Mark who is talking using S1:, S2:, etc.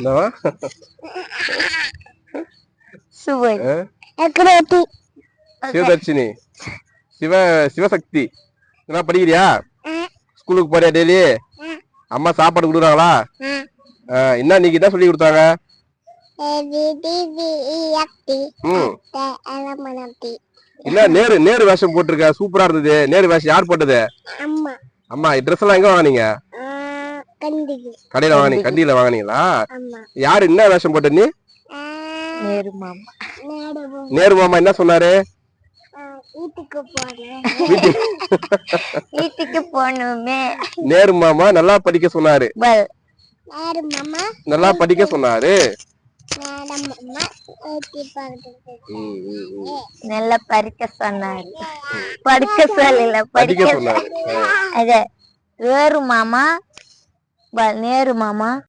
S1: என்னவா சிவதர்ஷினி சிவசக்தி என்ன படிக்கிறியா? ஸ்கூலுக்கு போறியா டெய்லி? அம்மா சாப்பாடு கொடுக்குறாங்களா? என்ன நீங்க என்ன சொல்லி கொடுத்தாங்க? என்ன நேரு வேஷம் போட்டிருக்க, சூப்பரா இருந்தது. நேரு வேஷம் யார் போட்டது? அம்மா. ட்ரெஸ் எல்லாம் எங்க வாங்கினீங்க? கடையில வாங்கினீங்க. கண்டியில வாங்கினீங்களா? யாரு என்ன வேஷம் போட்ட நீ? நேரு மாமா என்ன சொன்னாரு?
S2: வீட்டுக்கு போகணுமே.
S1: நேரு மாமா நல்லா படிக்க சொன்னாரு. நல்லா படிக்க சொன்னாரு.
S2: நல்லா படிக்க சொன்னாரு. படிக்க சொல்லல,
S1: படிக்க சொன்னாரு.
S2: அதே நேரு மாமா